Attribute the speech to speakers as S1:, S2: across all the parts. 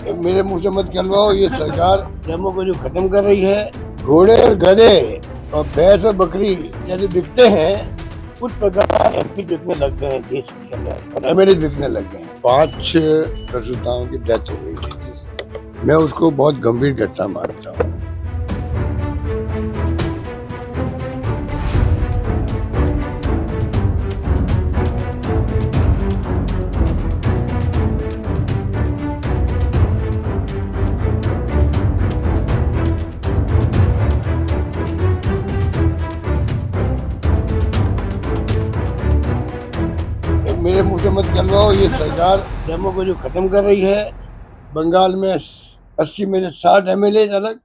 S1: मेरे मुंह से मत कहलवाओ, ये सरकार डेमो को जो खत्म कर रही है, घोड़े और गधे और भैंस और बकरी जैसे बिकते हैं, उस प्रकार एमपी बिकने लग गए हैं देश के अंदर और एमएलए बिकने लग गए हैं। 5 प्रसूताओं की डेथ हो गई थी। मैं उसको बहुत गंभीर घटना मानता हूँ। मेरे मुंह से मत कहलवाओ, ये सरकार डेमो को जो खत्म कर रही है। बंगाल में 80 में से 60 एमएलए अलग,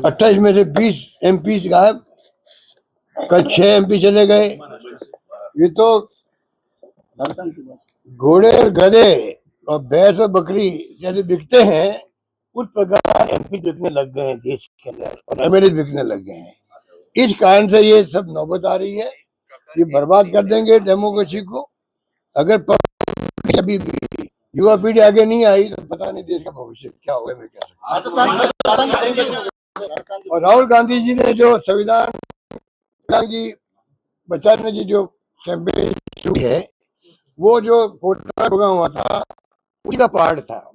S1: 28 में से 20 एमपी गायब, कल 6 एमपी चले गए। ये तो घोड़े और गधे और भैंस और बकरी जैसे बिकते हैं, उस प्रकार एमपी बिकने लग गए हैं देश के अंदर और एमएलए बिकने लग गए हैं। इस कारण से ये सब नौबत आ रही है। ये बर्बाद कर देंगे डेमोक्रेसी को। अगर अभी भी युवा पीढ़ी आगे नहीं आई तो पता नहीं देश का भविष्य क्या होगा। मैं कह सकता। और राहुल गांधी जी ने जो संविधान की बचाने की जो कैंपेन शुरू है, वो जो कोटा होगा हुआ था, उसी का पार्ट था।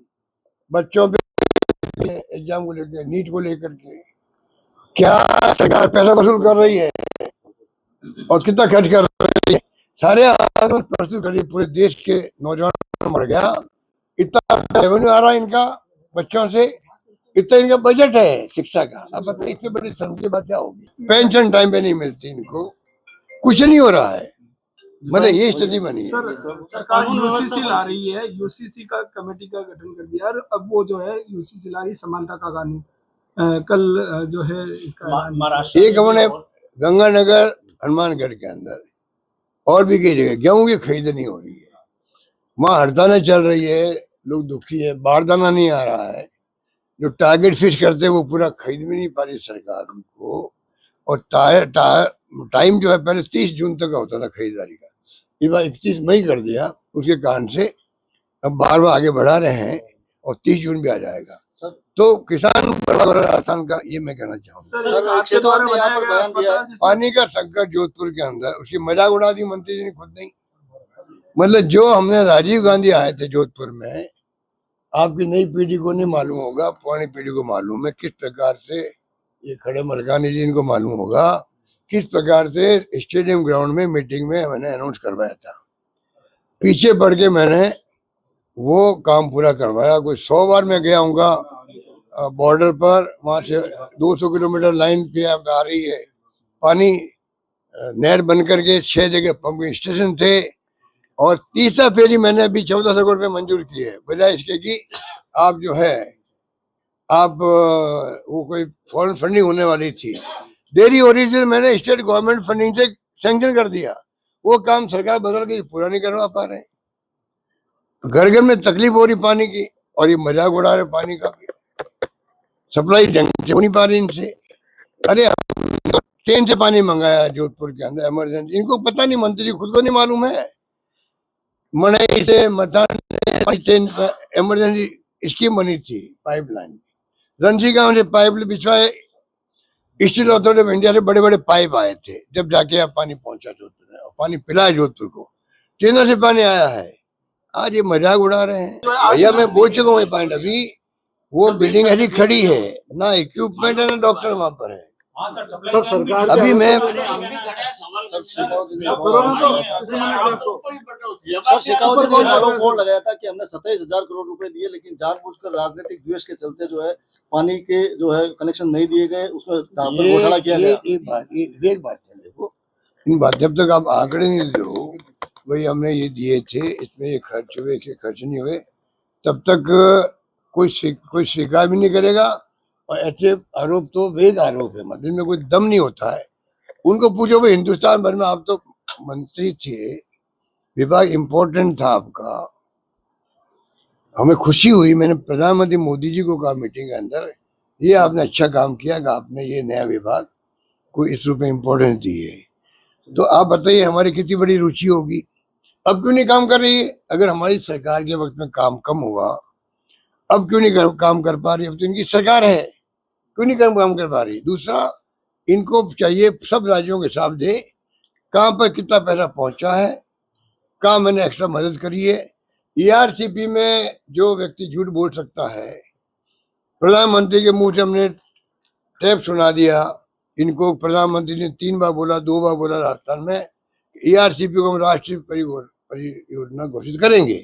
S1: बच्चों पे एग्जाम को लेकर, नीट को लेकर के क्या सरकार पैसा वसूल कर रही है और कितना खर्च कर रही है। सारे आंकड़े प्रस्तुत करिए, पूरे देश के नौजवान मर गया, इतना रेवेन्यू आ रहा है इनका बच्चों से, इतना इनका बजट है शिक्षा का। अब बताइए इससे बड़ी शर्म की बात क्या होगी। पेंशन टाइम पे नहीं मिलती इनको, कुछ नहीं हो रहा है। मतलब ये स्थिति बनी है।
S2: सरकार यूसीसी ला रही है, यूसीसी का कमेटी का गठन कर दिया। और अब वो जो है यूसीसी ला रही समानता का कानून कल जो है इसका
S1: महाराष्ट्र एक हमने गंगानगर हनुमानगढ़ के अंदर और भी कई जगह गेहूं की खरीद नहीं हो रही है। वहां हड़तालें चल रही है, लोग दुखी है, बारदाना नहीं आ रहा है। जो टारगेट फिक्स करते हैं वो पूरा खरीद भी नहीं पा रही सरकार उनको। और टाइम जो है पहले 30 जून तक का होता था खरीदारी का, इस बार 31 मई कर दिया। उसके कारण से अब बार बार आगे बढ़ा रहे हैं और 30 जून भी आ जाएगा। तो किसान आसान का ये मैं कहना चाहूँगा। पानी का संकट जोधपुर के अंदर, उसकी मजाक उड़ा दी मंत्री जी ने खुद नहीं। मतलब जो हमने राजीव गांधी आए थे जोधपुर में, आपकी नई पीढ़ी को नहीं मालूम होगा, पुरानी पीढ़ी को मालूम है किस प्रकार से ये खड़े मलकानी जी इनको मालूम होगा किस प्रकार से स्टेडियम ग्राउंड में मीटिंग में मैंने अनाउंस करवाया था। पीछे बढ़ के मैंने वो काम पूरा करवाया। कोई 100 बार मैं गया हूँगा बॉर्डर पर, वहां से 200 किलोमीटर लाइन पे आ रही है पानी। नहर बन करके 6 जगह पंपिंग स्टेशन थे और तीसरा फेरी मैंने अभी 1400 करोड़ रुपए मंजूर किए है, बजाय इसके कि आप जो है आप वो कोई फॉरेन फंडिंग होने वाली थी, देरी हो रही थी, मैंने स्टेट गवर्नमेंट फंडिंग से सैंक्शन कर दिया। वो काम सरकार बदल गई, पूरा नहीं करवा पा रहे। घर घर में तकलीफ हो रही पानी की और ये मजाक उड़ा रहे पानी का भी। सप्लाई ढंग से हो नहीं पा रही इनसे। अरे ट्रेन से पानी मंगाया जोधपुर के अंदर इमरजेंसी, इनको पता नहीं, मंत्री जी खुद को नहीं मालूम है। मणई से मथान ट्रेन इमरजेंसी स्कीम बनी थी पाइपलाइन की, रंसी गांव से पाइप बिछवाए, स्टील अथॉरिटी ऑफ इंडिया से बड़े बड़े पाइप आए थे, जब जाके यहाँ पानी पहुंचा जोधपुर में और पानी पिलाया जोधपुर को, ट्रेनों से पानी आया है। आज ये मजाक उड़ा रहे हैं। भैया मैं बोल चुका हूँ पॉइंट, अभी वो बिल्डिंग ऐसी खड़ी है, ना इक्विपमेंट है ना डॉक्टर वहां पर है।
S3: सर सरकार
S1: अभी मैं
S3: आरोप लगाया था कि हमने 27,000 करोड़ रुपए दिए, लेकिन जानबूझकर राजनीतिक द्वेष के चलते जो है पानी के जो है कनेक्शन नहीं दिए गए, उसमें घोटाला किया गया।
S1: एक बात है, देखो इन बात जब तक आप आंकड़े नहीं दो भाई हमने ये दिए थे, इसमें ये खर्च हुए, ये खर्च नहीं हुए, तब तक कोई स्वीकार भी नहीं करेगा। और ऐसे आरोप तो वेग आरोप है, मतलब में कोई दम नहीं होता है। उनको पूछो भाई, हिंदुस्तान भर में आप तो मंत्री थे, विभाग इम्पोर्टेंट था आपका। हमें खुशी हुई, मैंने प्रधानमंत्री मोदी जी को कहा मीटिंग के अंदर, ये आपने अच्छा काम किया कि आपने ये नया विभाग को इस रूप में इम्पोर्टेंस दी है। तो आप बताइए हमारी कितनी बड़ी रुचि होगी। अब क्यों नहीं काम कर रही है? अगर हमारी सरकार के वक्त में काम कम हुआ अब क्यों नहीं काम कर पा रही? अब तो इनकी सरकार है, क्यों नहीं काम कर पा रही? दूसरा, इनको चाहिए सब राज्यों के हिसाब दे कहाँ पर कितना पैसा पहुंचा है, कहाँ मैंने एक्स्ट्रा मदद करी है। ERCP में जो व्यक्ति झूठ बोल सकता है, प्रधानमंत्री के मुंह से हमने टेप सुना दिया इनको, प्रधानमंत्री ने 3 बार बोला, 2 बार बोला राजस्थान में, ERCP को हम राष्ट्रीय परियोजना घोषित करेंगे।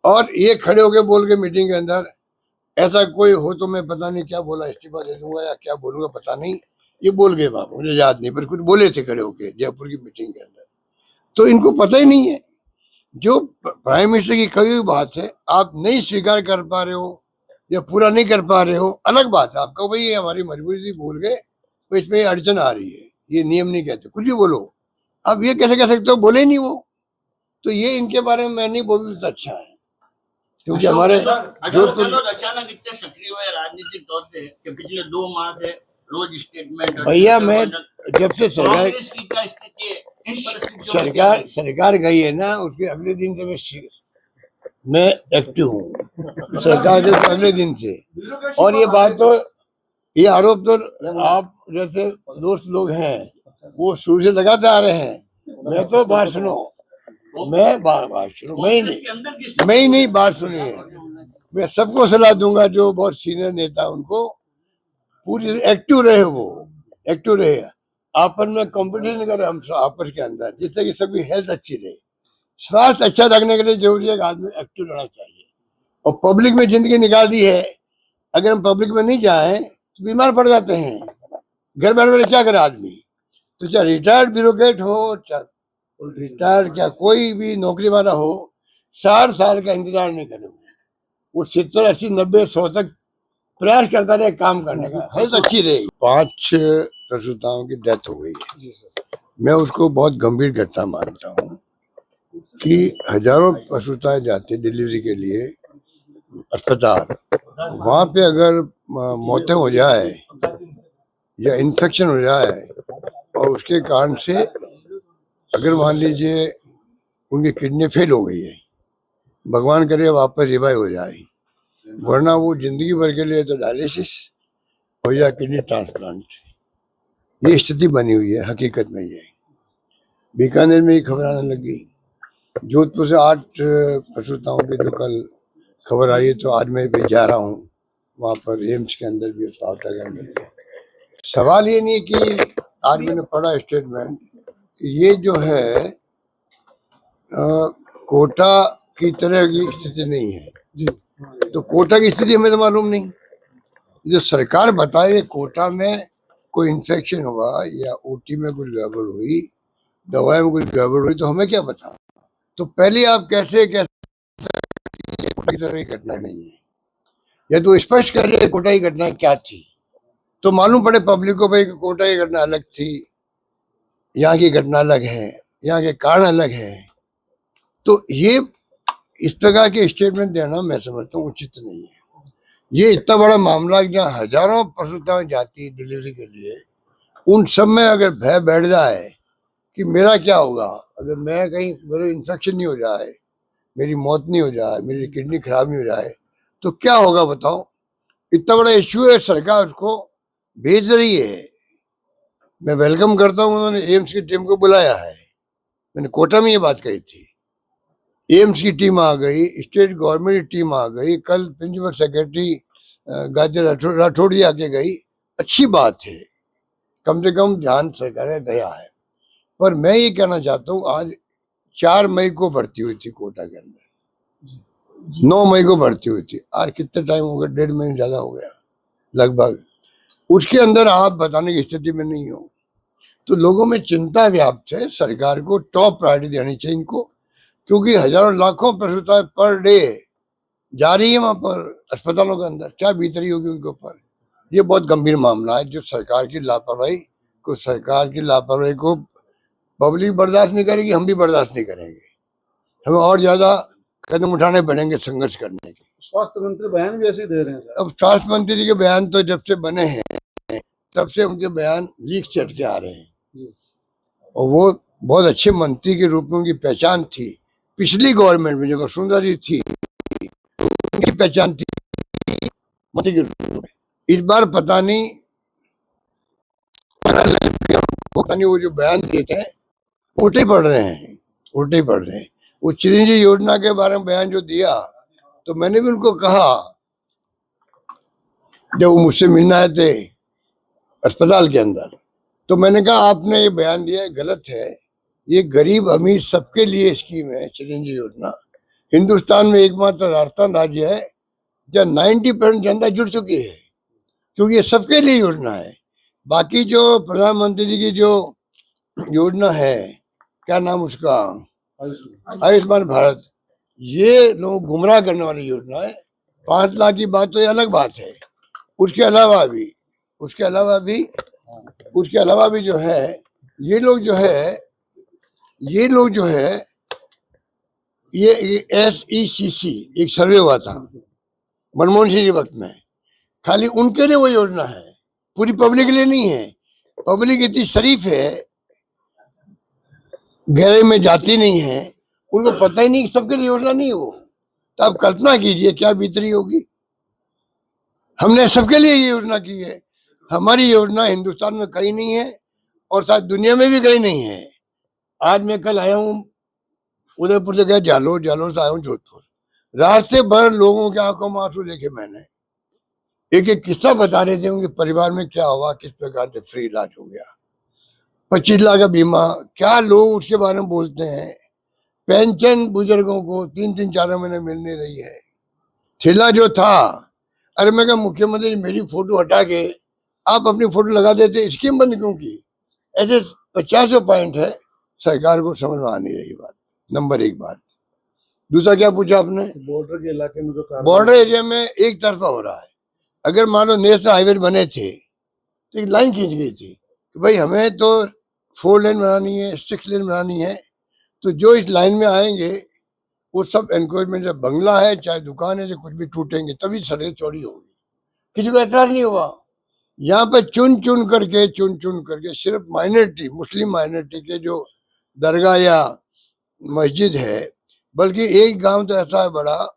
S1: और ये खड़े होके बोल के मीटिंग के अंदर, ऐसा कोई हो तो मैं पता नहीं क्या बोला, इस्तीफा दे दूंगा या क्या बोलूंगा पता नहीं, ये बोल गए बाबू, मुझे याद नहीं, पर कुछ बोले थे खड़े होके जयपुर की मीटिंग के अंदर। तो इनको पता ही नहीं है, जो प्राइम मिनिस्टर की कही हुई बात है आप नहीं स्वीकार कर पा रहे हो या पूरा नहीं कर पा रहे हो, अलग बात है। आपका भाई ये हमारी मजबूरी थी, भूल गए, तो इसमें अड़चन आ रही है, ये नियम नहीं कहते, कुछ भी बोलो। अब ये कैसे कह सकते हो, बोले नहीं वो, तो ये इनके बारे में मैं नहीं बोलूँ तो अच्छा है, क्योंकि हमारे
S4: अशोक गहलोत अचानक इतने सक्रिय हुए राजनीतिक तौर से कि पिछले 2 माह से रोज स्टेटमेंट।
S1: भैया मैं जब से
S4: कांग्रेस की क्या स्थिति है इन परिस्थितियों में?
S1: सरकार गई है ना, उसके अगले दिन से मैं एक्टिव हूँ सरकार के अगले दिन से। और ये बात तो, ये आरोप तो आप जैसे दोस्त लोग हैं वो शुरू से लगाते आ रहे हैं, मैं तो बात सुनो, मैं बात सुनो, मैं ही नहीं बात सुनी है। मैं सबको सलाह दूंगा जो बहुत सीनियर नेता, उनको पूरी एक्टिव रहे, वो एक्टिव रहे, आपस में कंपटीशन करें हम आपस के अंदर, जिससे कि सबकी हेल्थ अच्छी रहे। स्वास्थ्य अच्छा रखने के लिए जरूरी है कि आदमी एक्टिव रहना चाहिए। और पब्लिक में जिंदगी निकाल दी है, अगर हम पब्लिक में नहीं जाए तो बीमार पड़ जाते हैं। घर बैठे बैठे क्या करे आदमी? तो चाहे रिटायर्ड ब्यूरोक्रेट हो, चाहे रिटायर्ड क्या कोई भी नौकरी वाला हो, 60 साल का इंतजार नहीं करे, वो 70, 80, 90, 100 तक प्रयास करता रहे काम करने का, हेल्थ अच्छी रहेगी। 5 प्रसूताओं की डेथ हो गई है, मैं उसको बहुत गंभीर घटना मानता हूँ कि हजारों प्रसूताएं जाती डिलीवरी के लिए अस्पताल, वहाँ पे अगर मौतें हो जाए या इन्फेक्शन हो जाए और उसके कारण से अगर मान लीजिए उनकी किडनी फेल हो गई है, भगवान करे वापस रिवाइव हो जाए, वरना वो जिंदगी भर के लिए तो डायलिसिस हो या किडनी ट्रांसप्लांट, ये स्थिति बनी हुई है हकीकत में। ये बीकानेर में ही खबर आने लगी, जोधपुर से 8 प्रसूताओं की जो कल खबर आई है, तो आज मैं भी जा रहा हूँ वहाँ पर एम्स के अंदर भी अस्पताल। सवाल ये नहीं कि आज मैंने पढ़ा स्टेटमेंट, ये जो है कोटा की तरह की स्थिति नहीं है जी। तो कोटा की स्थिति हमें तो मालूम नहीं, जो सरकार बताए कोटा में कोई इन्फेक्शन हुआ या OT में कुछ गड़बड़ हुई, दवाई में कुछ गड़बड़ हुई, तो हमें क्या पता? तो पहले आप कैसे कोटा की तरह घटना नहीं है, या तो स्पष्ट कर रहे कोटा की घटना क्या थी, तो मालूम पड़े पब्लिक को भाई कोटा की घटना अलग थी, यहाँ की घटना अलग है, यहाँ के कारण अलग है। तो ये इस प्रकार के स्टेटमेंट देना मैं समझता हूँ उचित नहीं है। ये इतना बड़ा मामला जहाँ हजारों प्रसूताएं जाती है डिलीवरी के लिए, उन सब में अगर भय बैठ जाए कि मेरा क्या होगा, अगर मैं कहीं मेरे इन्फेक्शन नहीं हो जाए, मेरी मौत नहीं हो जाए, मेरी किडनी खराब नहीं हो जाए, तो क्या होगा बताओ? इतना बड़ा इश्यू है, सरकार उसको भेज रही है। मैं वेलकम करता हूँ, उन्होंने एम्स की टीम को बुलाया है, मैंने कोटा में ये बात कही थी, एम्स की टीम आ गई, स्टेट गवर्नमेंट की टीम आ गई, कल प्रिंसिपल सेक्रेटरी गायत्री राठौड़ जी आके गई, अच्छी बात है, कम से कम ध्यान सरकार का गया है। पर मैं ये कहना चाहता हूँ, आज 4 मई को भर्ती हुई थी कोटा के अंदर, 9 मई को भर्ती हुई थी, आज कितना टाइम हो गया? 1.5 महीने ज्यादा हो गया लगभग। उसके अंदर आप बताने की स्थिति में नहीं हो, तो लोगों में चिंता व्याप्त है। सरकार को टॉप प्रायोरिटी देनी चाहिए इनको, क्योंकि हजारों लाखों प्रसूताएं पर डे जा रही है वहां पर अस्पतालों के अंदर, क्या बीतरी होगी उनके ऊपर? ये बहुत गंभीर मामला है, जो सरकार की लापरवाही को पब्लिक बर्दाश्त नहीं करेगी, हम भी बर्दाश्त नहीं करेंगे, हमें और ज्यादा कदम उठाने पड़ेंगे संघर्ष करने के।
S3: स्वास्थ्य मंत्री बयान भी ऐसे दे रहे हैं सर।
S1: अब स्वास्थ्य मंत्री के बयान तो जब से बने हैं तब से उनके बयान लीक चढ़ते आ रहे हैं, और वो बहुत अच्छे मंत्री के रूप में उनकी पहचान थी पिछली गवर्नमेंट में, जब वसुंधरा जी थी उनकी पहचान थी मंत्री के रूप में। इस बार पता नहीं वो जो बयान देते हैं उल्टे पड़ रहे हैं, उल्टे पड़ रहे हैं। वो चिरंजीवी योजना के बारे में बयान जो दिया, तो मैंने भी उनको कहा जब वो मुझसे मिलने आए थे अस्पताल के अंदर, तो मैंने कहा आपने ये बयान दिया है गलत है। ये गरीब अमीर सबके लिए स्कीम है चिरंजीवी योजना। हिंदुस्तान में एकमात्र राजस्थान राज्य है जहाँ 90% जनता जुड़ चुकी है, क्योंकि ये सबके लिए योजना है। बाकी जो प्रधानमंत्री जी की जो योजना है, क्या नाम उसका, आयुष्मान भारत, ये लोग गुमराह करने वाली योजना है। 5 लाख की बात तो ये अलग बात है। उसके अलावा भी जो है ये लोग जो है ये SECC एक सर्वे हुआ था मनमोहन सिंह के वक्त में, खाली उनके लिए वो योजना है, पूरी पब्लिक के लिए नहीं है। पब्लिक इतनी शरीफ है, गहरे में जाती नहीं है, उनको पता ही नहीं कि सबके लिए योजना नहीं है वो। तो आप कल्पना कीजिए क्या बीतरी होगी। हमने सबके लिए ये योजना की है। हमारी योजना हिंदुस्तान में कहीं नहीं है और शायद दुनिया में भी कहीं नहीं है। आज मैं कल आया हूँ उदयपुर से गया जालोर से आया हूँ जोधपुर। रास्ते भर लोगों के आंखों में आंसू देखे मैंने। एक एक किस्सा बता रहे थे उनके परिवार में क्या हुआ, किस प्रकार से फ्री इलाज हो गया, 25 लाख का बीमा, क्या लोग उसके बारे में बोलते हैं। पेंशन बुजुर्गों को 3-3 4 महीने मिल नहीं रही है। ठेला जो था, अरे मैं कहा मुख्यमंत्री मेरी फोटो हटा के आप अपनी फोटो लगा देते, स्कीम बंद क्यों की। ऐसे 50 पॉइंट है, सरकार को समझ में आ नहीं रही बात। नंबर 1 बात। दूसरा क्या पूछा आपने,
S3: बॉर्डर के इलाके में जो
S1: बॉर्डर एरिया में एक तरफा हो रहा है। अगर मान लो नेशनल हाईवे बने थे तो एक लाइन खींच गई थी कि भाई हमें तो 4 लेन बनानी है, 6 लेन बनानी है, तो जो इस लाइन में आएंगे वो सब एनक्रोचमेंट, जब बंगला है चाहे दुकान है, जो कुछ भी टूटेंगे तभी सड़कें चौड़ी होगी। किसी को एतराज नहीं हुआ। यहाँ पे चुन चुन करके सिर्फ माइनॉरिटी, मुस्लिम माइनॉरिटी के जो दरगाह या मस्जिद है, बल्कि एक गांव तो ऐसा है बड़ा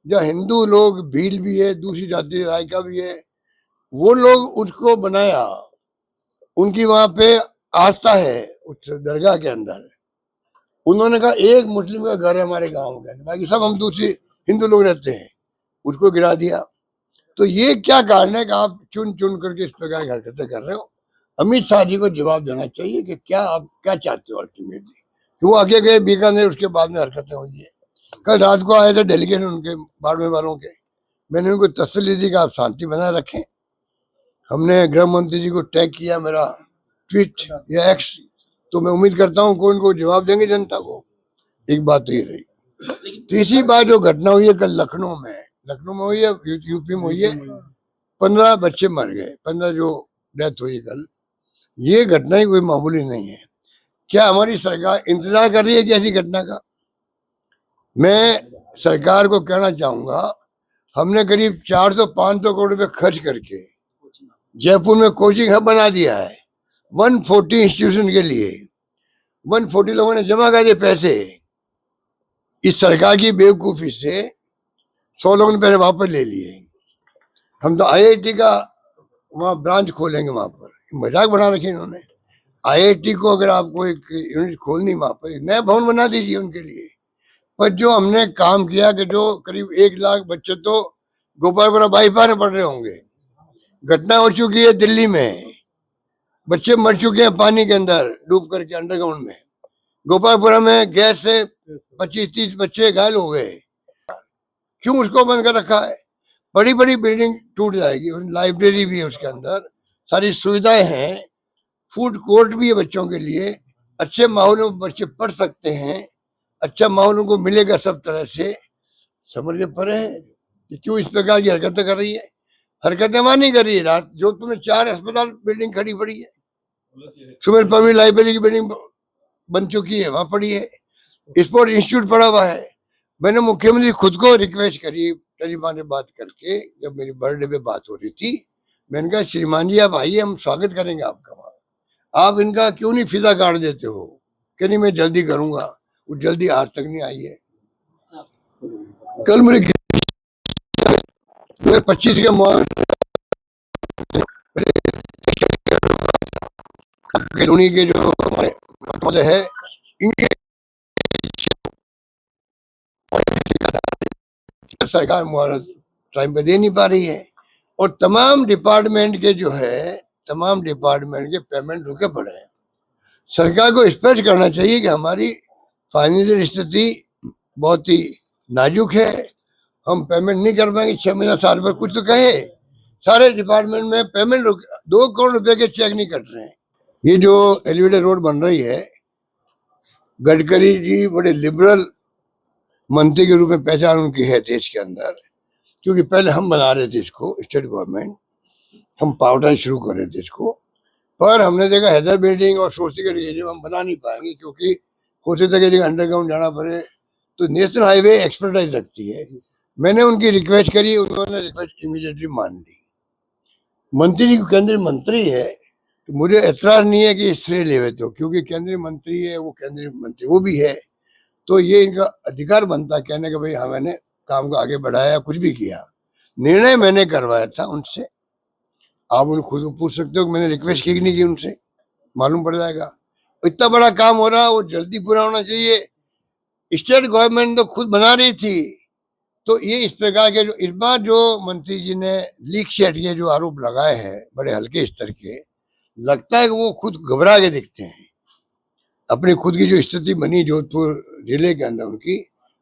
S1: जहाँ हिंदू लोग, भील भी है, दूसरी जाति राय का भी है, वो लोग उसको बनाया, उनकी वहां पे आस्था है उस दरगाह के अंदर। उन्होंने कहा एक मुस्लिम का घर है हमारे गांव के, बाकी सब हम दूसरे हिंदू लोग रहते हैं, उसको गिरा दिया। तो ये क्या कारण है कि आप चुन चुन करके इस प्रकार की हरकतें कर रहे हो। अमित शाह जी को जवाब देना चाहिए कि क्या आप क्या चाहते हो अल्टीमेटली। वो आगे गए बीकानेर, उसके बाद में हरकतें हुई है। कल रात को आए थे डेलीगेट उनके बाड़मेर वालों के, मैंने उनको तसल्ली दी कि आप शांति बनाए रखें। हमने गृह मंत्री जी को टैग किया, मेरा ट्वीट या एक्स, तो मैं उम्मीद करता हूँ कोई उनको जवाब देंगे जनता को। एक बात तो ये रही। तीसरी बात जो घटना हुई है कल लखनऊ में हुई है, यूपी में हुई है, 15 बच्चे मर गए, 15 जो डेथ हुई कल, ये घटना ही कोई मामूली नहीं है। क्या हमारी सरकार इंतजार कर रही है कि ऐसी घटना का। मैं सरकार को कहना चाहूंगा, हमने करीब 400-500 करोड़ रुपए खर्च करके जयपुर में कोचिंग हब बना दिया है 140 इंस्टीट्यूशन के लिए। 140 लोगों ने जमा कर दिए पैसे। इस सरकार की बेवकूफी से 100 लोगों ने पैसे वापस ले लिए। हम तो IIT का वहाँ ब्रांच खोलेंगे वहां पर, मजाक बना रखी इन्होंने। IIT को अगर आपको एक यूनिट खोलनी वहां पर, नया भवन बना दीजिए उनके लिए। पर जो हमने काम किया कि जो करीब 1 लाख बच्चे तो गोपालपुरा बाईपास में पढ़ रहे होंगे। घटना हो चुकी है दिल्ली में, बच्चे मर चुके हैं पानी के अंदर डूब करके अंडरग्राउंड में। गोपालपुरा में गैस से 25-30 बच्चे घायल हो गए। क्यों उसको बंद कर रखा है। बड़ी बड़ी बिल्डिंग टूट जाएगी, लाइब्रेरी भी है उसके अंदर, सारी सुविधाएं हैं, फूड कोर्ट भी है बच्चों के लिए, अच्छे माहौल में बच्चे पढ़ सकते हैं, अच्छा माहौल उनको मिलेगा सब तरह से। समझ के परे है कि क्यों इस प्रकार की हरकतें कर रही है। हरकतें वहां नहीं कर रही है। रात जोधपुर में 4 अस्पताल बिल्डिंग खड़ी पड़ी है, सुमेर पवी लाइब्रेरी की बिल्डिंग बन चुकी है, वहां पड़ी है, स्पोर्ट इंस्टीट्यूट पड़ा हुआ है। मैंने मुख्यमंत्री खुद को रिक्वेस्ट करी टेलीफोन पे बात करके, जब मेरी बर्थडे पे बात हो रही थी, मैंने कहा श्रीमान जी आप आइए, हम स्वागत करेंगे आपका वहां, आप इनका क्यों नहीं फिजा काट देते हो। कि नहीं मैं जल्दी करूंगा, वो जल्दी आज तक नहीं आई है। कल मुझे 2025 के कॉलोनी के जो हमारे महोदय है इनके सरकार मुआवजा टाइम पे दे नहीं पा रही है, और तमाम डिपार्टमेंट के जो है तमाम डिपार्टमेंट के पेमेंट रुके पड़े हैं। सरकार को स्पष्ट करना चाहिए कि हमारी फाइनेंशियल स्थिति बहुत ही नाजुक है, हम पेमेंट नहीं कर पाएंगे 6 महीना साल भर, कुछ तो कहे। सारे डिपार्टमेंट में पेमेंट 2 करोड़ रुपए के चेक नहीं कट रहे हैं। ये जो एलिवेटेड रोड बन रही है, गडकरी जी बड़े लिबरल मंत्री के रूप में पहचान उनकी है देश के अंदर, क्योंकि पहले हम बना रहे थे इसको, स्टेट गवर्नमेंट, हम पावरटाइन शुरू कर रहे थे इसको, पर हमने देखा हैदर बिल्डिंग और सोचती के एरिया हम बना नहीं पाएंगे, क्योंकि होते तक एरिया अंडरग्राउंड जाना पड़े, तो नेशनल हाईवे एक्सपर्टाइज रखती है। मैंने उनकी रिक्वेस्ट करी, उन्होंने रिक्वेस्ट इमीडिएटली मान ली। मंत्री जी केंद्रीय मंत्री है, तो मुझे एतराज नहीं है कि श्रेय लेवे, तो क्योंकि केंद्रीय मंत्री है, वो केंद्रीय मंत्री वो भी है, तो ये इनका अधिकार बनता है कहने का भाई हाँ मैंने काम को आगे बढ़ाया, कुछ भी किया। निर्णय मैंने करवाया था उनसे, आप उन खुद पूछ सकते हो कि मैंने रिक्वेस्ट की नहीं की उनसे, मालूम पड़ जाएगा। इतना बड़ा काम हो रहा, वो जल्दी पूरा होना चाहिए। स्टेट गवर्नमेंट तो खुद बना रही थी, तो ये इस प्रकार के जो इस बार जो मंत्री जी ने लीक शेड ये जो आरोप लगाए हैं बड़े हल्के स्तर के, लगता है कि वो खुद घबरा के दिखते हैं। अपनी खुद की जो स्थिति बनी जोधपुर जिले के अंदर उनकी,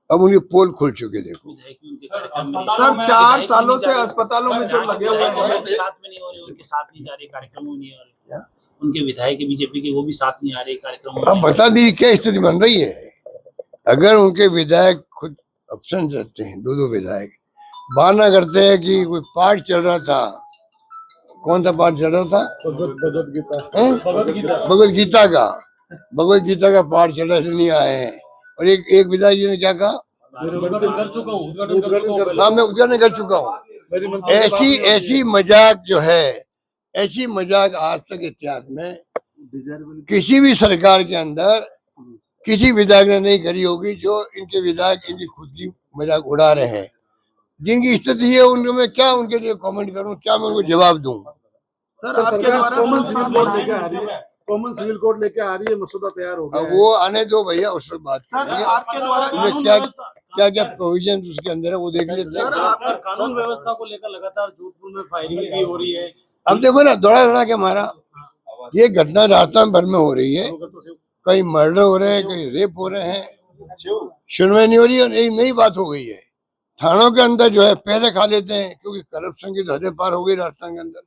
S1: अब उनकी पोल खुल चुके देखो।
S2: सर 4 सालों से अस्पतालों में जो लगे हुए हैं,
S5: उनके साथ में नहीं हो रहे, उनके साथ नहीं जा रहे कार्यक्रमों में, नहीं हो रहे उनके विधायक बीजेपी के, वो भी साथ नहीं आ रहे कार्यक्रमों
S1: अब बता दीजिए क्या स्थिति बन रही है। अगर उनके विधायक खुद ऑप्शन रहते हैं, 2 विधायक बहाना करते हैं कि कोई पाठ चल रहा था, कौन सा पाठ चल रहा था, भगवत गीता का पाठ चल रहा, नहीं आए हैं। और एक विधायक जी ने क्या कहा, हाँ मैं उद्घाटन कर चुका हूँ। ऐसी मजाक जो है, ऐसी मजाक आज तक इतिहास में किसी भी सरकार के अंदर किसी विधायक ने नहीं करी होगी, जो इनके विधायक इनकी खुद की मजाक उड़ा रहे हैं। जिनकी स्थिति है उनको मैं क्या उनके लिए कमेंट करूं, क्या मैं उनको जवाब दूं।
S2: सर आपके द्वारा
S3: कॉमन सिविल कोड लेके आ रही है, मसौदा तैयार हो गया है।
S1: वो आने दो भैया, उस पर बात करेंगे।
S2: आपके द्वारा
S1: क्या क्या प्रोविजन उसके अंदर है वो देख लेते हैं।
S5: कानून व्यवस्था को लेकर लगातार जोधपुर में फायरिंग भी हो रही है।
S1: अब देखो ना, दौड़ा के मारा, ये घटना राजस्थान भर में हो रही है, कहीं मर्डर हो रहे हैं, कहीं रेप हो रहे हैं, सुनवाई नहीं हो रही है। एक नई बात हो गई है, थानों के अंदर जो है पैसे खा लेते हैं, क्योंकि करप्शन की तो हदें पार हो गई राजस्थान के अंदर।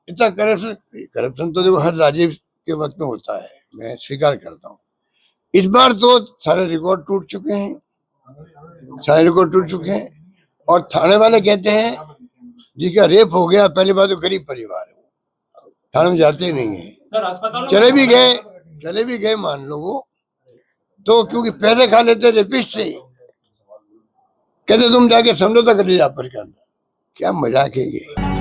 S1: इतना करप्शन तो देखो हर राज्य के वक्त में होता है, मैं स्वीकार करता हूँ। इस बार तो सारे रिकॉर्ड टूट चुके हैं, और थाने वाले कहते हैं जिसका रेप हो गया, पहली बात तो गरीब परिवार है, थाने में जाते ही नहीं है। चले भी गए मान लो वो, तो क्योंकि पैसे खा लेते रेपिस्ट से, कहते तुम जाके समझौता कर लीजिए आप पर के अंदर। क्या मजाक है ये।